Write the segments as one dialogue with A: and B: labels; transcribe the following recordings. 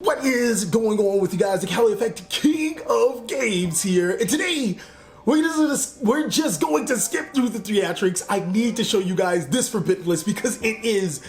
A: What is going on with you guys? TheCaliEffect, King of Games here, and today we're just going to skip through the theatrics. I need to show you guys this forbidden list because it is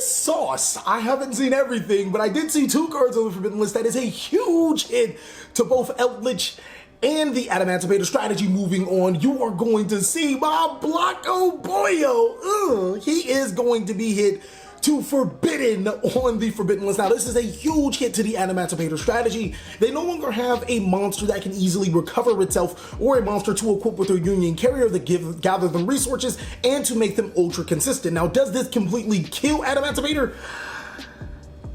A: sauce. I haven't seen everything, but I did see two cards on the forbidden list that is a huge hit to both Eldritch and the Adamantipator strategy. Moving on, you are going to see my Blocko Boyo. He is going to be hit to Forbidden on the Forbidden list. Now, this is a huge hit to the Adamantipator strategy. They no longer have a monster that can easily recover itself or a monster to equip with their Union Carrier that gather them resources and to make them ultra consistent. Now, does this completely kill Adamantipator?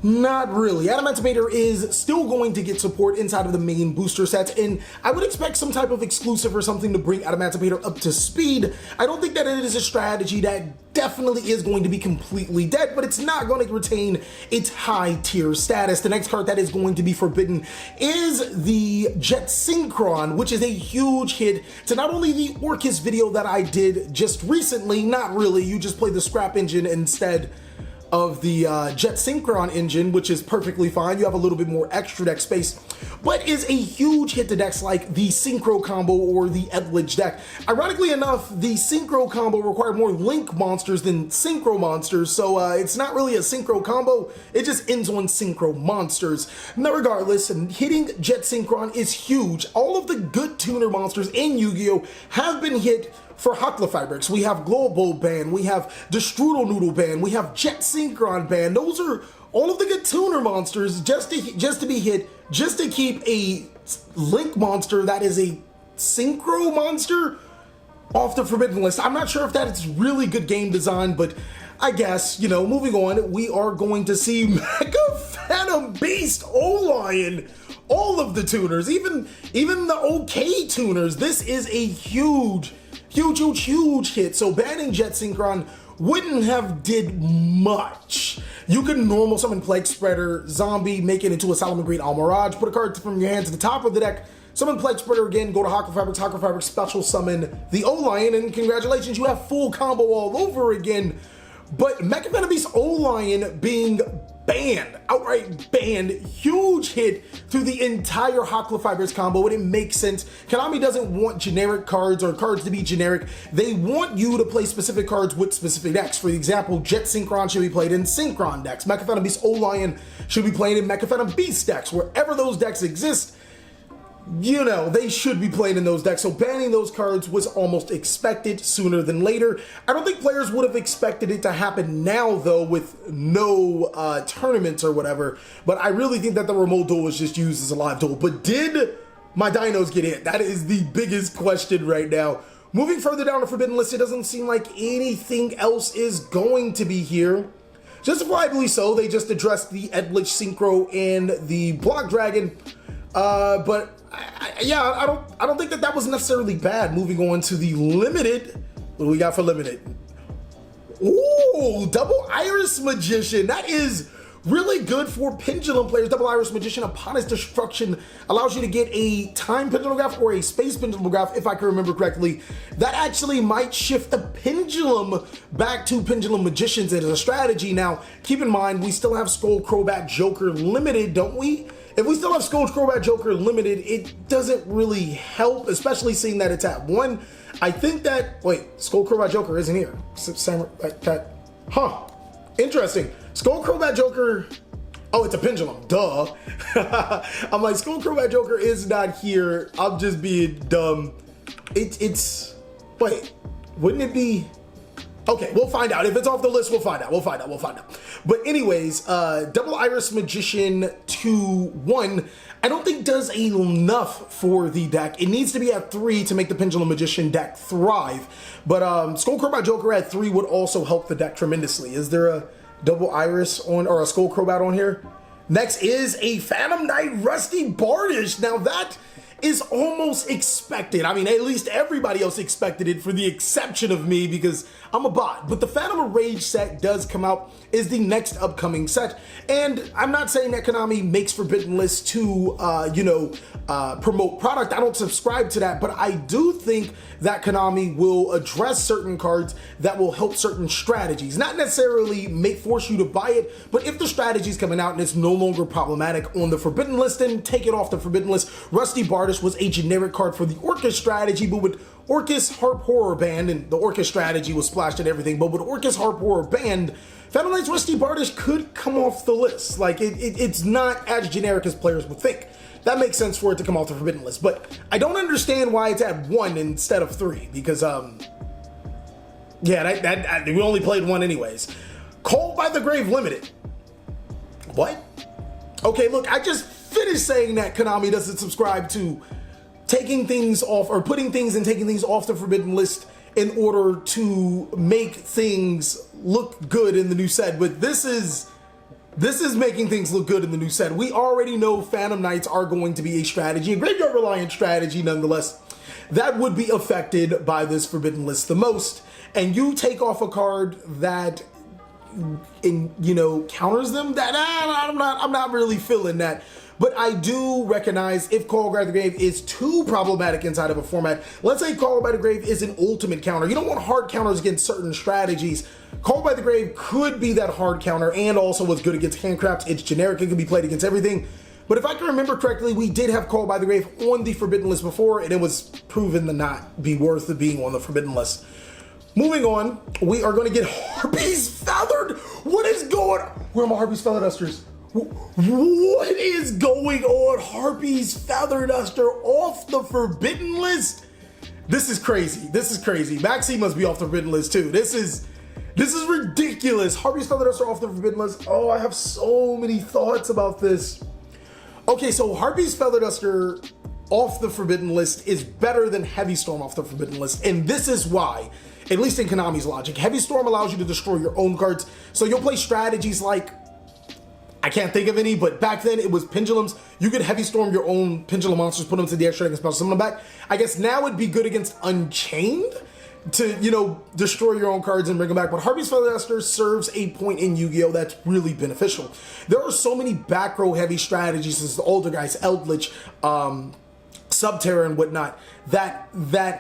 A: Not really. Adamantipator is still going to get support inside of the main booster sets, and I would expect some type of exclusive or something to bring Adamantipator up to speed. I don't think that it is a strategy that definitely is going to be completely dead, but it's not going to retain its high tier status. The next card that is going to be forbidden is the Jet Synchron, which is a huge hit to not only the Orcus video that I did just recently, not really, you just play the scrap engine instead of the Jet Synchron engine, which is perfectly fine. You have a little bit more extra deck space, but is a huge hit to decks like the Synchro combo or the Eldritch deck. Ironically enough, the Synchro combo required more Link monsters than Synchro monsters, so it's not really a Synchro combo, it just ends on Synchro monsters. Now, regardless, hitting Jet Synchron is huge. All of the good tuner monsters in Yu-Gi-Oh! Have been hit for Harpies. We have Global Band, we have the Strudel Noodle Band, we have Jet Synchron Band. Those are all of the good tuner monsters just to be hit, just to keep a Link monster that is a Synchro monster off the forbidden list. I'm not sure if that is really good game design, but I guess, you know, moving on, we are going to see Mega Phantom Beast O-Lion. All of the tuners, even the OK tuners. This is a huge hit. So banning Jet Synchron wouldn't have did much. You can normal summon Plague Spreader, Zombie, make it into a Salamangreat Almirage, put a card from your hand to the top of the deck, summon Plague Spreader again, go to Hako Fabric, special summon the O-Lion, and congratulations, you have full combo all over again. But Mecha Phantom Beast O-Lion being banned, outright banned, huge hit through the entire Hakla Fibers combo, and it makes sense. Konami doesn't want generic cards or cards to be generic. They want you to play specific cards with specific decks. For example, Jet Synchron should be played in Synchron decks. Mecha Phantom Beast O-Lion should be played in Mecha Phantom Beast decks. Wherever those decks exist, you know, they should be playing in those decks. So banning those cards was almost expected sooner than later. I don't think players would have expected it to happen now, though, with no tournaments or whatever. But I really think that the remote duel was just used as a live duel. But did my dinos get hit? That is the biggest question right now. Moving further down the forbidden list, it doesn't seem like anything else is going to be here. Justifiably so, they just addressed the Eldritch Synchro and the Block Dragon. But yeah, I don't think that was necessarily bad. Moving on to the limited, what do we got for limited? Ooh, Double Iris Magician. That is really good for Pendulum players. Double Iris Magician, upon its destruction, allows you to get a Time Pendulum Graph or a Space Pendulum Graph, if I can remember correctly. That actually might shift the Pendulum back to Pendulum Magicians as a strategy. Now, keep in mind, we still have Skull Crobat Joker limited, don't we? If we still have Skull Crobat Joker limited, it doesn't really help, especially seeing that it's at 1. I think that, wait, Skull Crobat Joker isn't here. Interesting. Skull Crobat Joker, oh, it's a Pendulum, duh. I'm like, Skull Crobat Joker is not here. I'm just being dumb. Wait, wouldn't it be? Okay, we'll find out. If it's off the list, we'll find out. But anyways, Double Iris Magician 2/1, I don't think does enough for the deck. It needs to be at 3 to make the Pendulum Magician deck thrive. But Skull Crobat Joker at 3 would also help the deck tremendously. Is there a Double Iris on, or a Skull Crobat on here? Next is a Phantom Knight Rusty Bardish. Now that is almost expected. I mean, at least everybody else expected it, for the exception of me, because I'm a bot. But the Phantom of Rage set does come out, is the next upcoming set. And I'm not saying that Konami makes Forbidden List to, promote product. I don't subscribe to that, but I do think that Konami will address certain cards that will help certain strategies. Not necessarily force you to buy it, but if the strategy is coming out and it's no longer problematic on the Forbidden List, then take it off the Forbidden List. Rusty Bardish was a generic card for the Orcus strategy, but with Orcus Harp Horror Band, and the Orcus strategy was splashed and everything, but with Orcus Harp Horror Band, Phantom Knight's Rusty Bardish could come off the list. Like, it's not as generic as players would think. That makes sense for it to come off the Forbidden List, but I don't understand why it's at 1 instead of 3, because, yeah, we only played 1 anyways. Called by the Grave Limited. What? Okay, look, I just finished saying that Konami doesn't subscribe to taking things off, or putting things and taking things off the Forbidden List in order to make things look good in the new set, but this is making things look good in the new set. We already know Phantom Knights are going to be a strategy, a graveyard reliant strategy nonetheless, that would be affected by this Forbidden List the most. And you take off a card that counters them, that I'm not really feeling that. But I do recognize if Call by the Grave is too problematic inside of a format, let's say Call by the Grave is an ultimate counter. You don't want hard counters against certain strategies. Call by the Grave could be that hard counter, and also was good against handcrafts. It's generic, it can be played against everything. But if I can remember correctly, we did have Call by the Grave on the Forbidden List before, and it was proven to not be worth it being on the Forbidden List. Moving on, we are going to get Harpies Feathered. What is going on? Where are my Harpies Feather Dusters? What is going on? Harpies Feather Duster off the Forbidden List? This is crazy. This is crazy. Maxi must be off the Forbidden List too. This is ridiculous. Harpies Feather Duster off the Forbidden List. Oh, I have so many thoughts about this. Okay, so Harpies Feather Duster off the Forbidden List is better than Heavy Storm off the Forbidden List, and this is why. At least in Konami's logic, Heavy Storm allows you to destroy your own cards, so you'll play strategies like, I can't think of any, but back then it was pendulums. You could Heavy Storm your own pendulum monsters, put them to the extra deck and special summon them back. I guess now it'd be good against Unchained to, destroy your own cards and bring them back. But Harpies Feather Duster serves a point in Yu-Gi-Oh! That's really beneficial. There are so many back row heavy strategies, as the older guys, Eldritch, Subterra and whatnot, that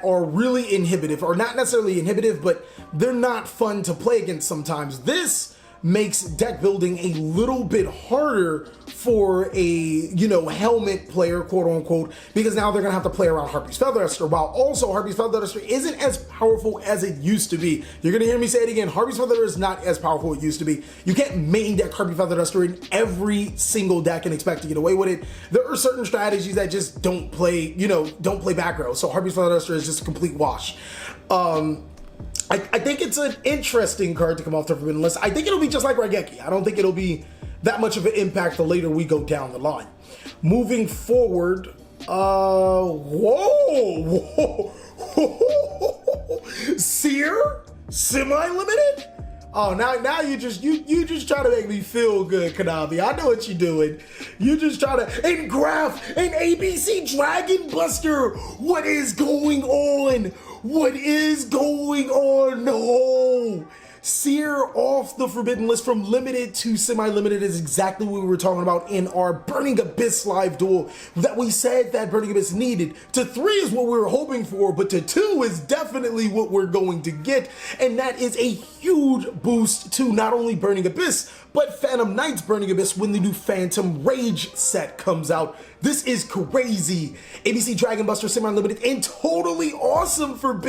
A: are really inhibitive, or not necessarily inhibitive, but they're not fun to play against sometimes. This makes deck building a little bit harder for a, helmet player, quote unquote, because now they're gonna have to play around Harpies Feather Duster, while also Harpies Feather Duster isn't as powerful as it used to be. You're gonna hear me say it again, Harpies Feather is not as powerful as it used to be. You can't main deck Harpies Feather Duster in every single deck and expect to get away with it. There are certain strategies that just don't play, don't play back row, so Harpies Feather Duster is just a complete wash. I think it's an interesting card to come off the Forbidden List. I think it'll be just like Raigeki. I don't think it'll be that much of an impact the later we go down the line. Moving forward, whoa. Seer? Semi-limited? Oh, now you just try to make me feel good, Konami. I know what you're doing. You just try to, and Graph, and ABC Dragon Buster. What is going on? What is going on? No. Seer off the Forbidden List from limited to semi-limited is exactly what we were talking about in our Burning Abyss live duel, that we said that Burning Abyss needed. To 3 is what we were hoping for, but to 2 is definitely what we're going to get, and that is a huge boost to not only Burning Abyss, but Phantom Knight's Burning Abyss when the new Phantom Rage set comes out. This is crazy. ABC Dragon Buster semi-limited and totally awesome for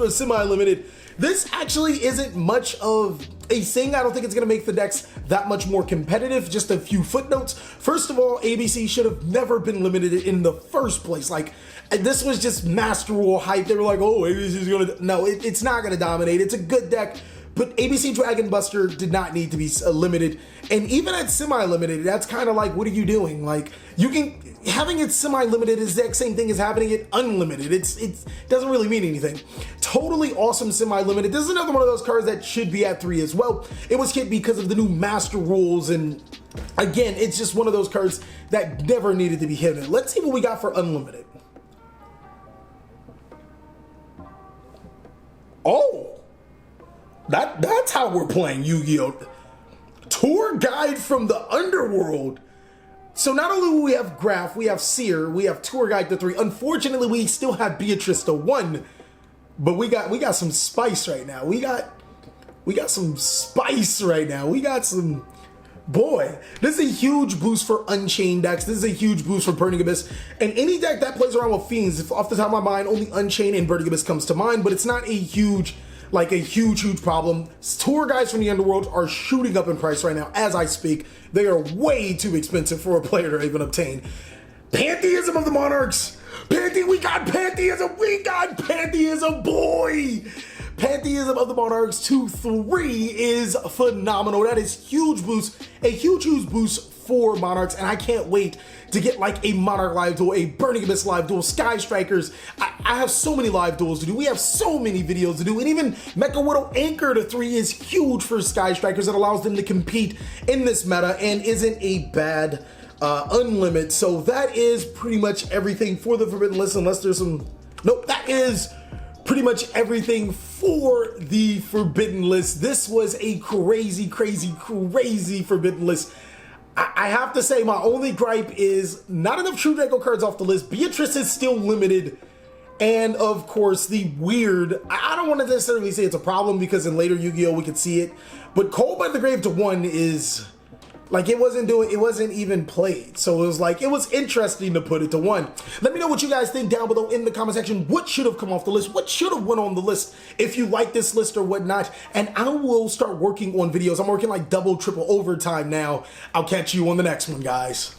A: semi-limited. This actually isn't much of a thing. I don't think it's going to make the decks that much more competitive. Just a few footnotes. First of all, ABC should have never been limited in the first place. Like, this was just Master Rule hype. They were like, oh, ABC's going to... No, it's not going to dominate. It's a good deck. But ABC Dragon Buster did not need to be limited. And even at semi-limited, that's kind of like, what are you doing? Like, you can... Having it semi-limited is the exact same thing as having it unlimited. It doesn't really mean anything. Totally awesome semi-limited. This is another one of those cards that should be at 3 as well. It was hit because of the new Master Rules, and again, it's just one of those cards that never needed to be hidden. Let's see what we got for unlimited. Oh, that's how we're playing Yu-Gi-Oh! Tour guide from the underworld. So not only will we have Graph, we have Seer, we have Tour Guide to 3. Unfortunately, we still have Beatrice to 1, but we got some spice right now. We got some spice right now. We got some. Boy, this is a huge boost for Unchained decks. This is a huge boost for Burning Abyss. And any deck that plays around with Fiends, if off the top of my mind, only Unchained and Burning Abyss comes to mind, but it's not a huge problem. Tour guides from the underworld are shooting up in price right now as I speak. They are way too expensive for a player to even obtain. Pantheism of the Monarchs. We got Pantheism, boy! Pantheism of the Monarchs 2-3 is phenomenal. That is huge boost, a huge boost for Monarchs, and I can't wait to get like a Monarch live duel, a Burning Abyss live duel, Sky Strikers. I have so many live duels to do. We have so many videos to do, and even Mecha Widow Anchor to 3 is huge for Sky Strikers. It allows them to compete in this meta and isn't a bad unlimited. So that is pretty much everything for the Forbidden List, unless there's some. Nope, that is pretty much everything for the Forbidden List. This was a crazy Forbidden List. I have to say, my only gripe is not enough True Draco cards off the list. Beatrice is still limited. And of course, the weird, I don't want to necessarily say it's a problem because in later Yu-Gi-Oh! We could see it. But Cold by the Grave to 1 is like, it wasn't even played. So it was interesting to put it to 1. Let me know what you guys think down below in the comment section. What should have come off the list? What should have went on the list if you like this list or whatnot? And I will start working on videos. I'm working like double, triple overtime now. I'll catch you on the next one, guys.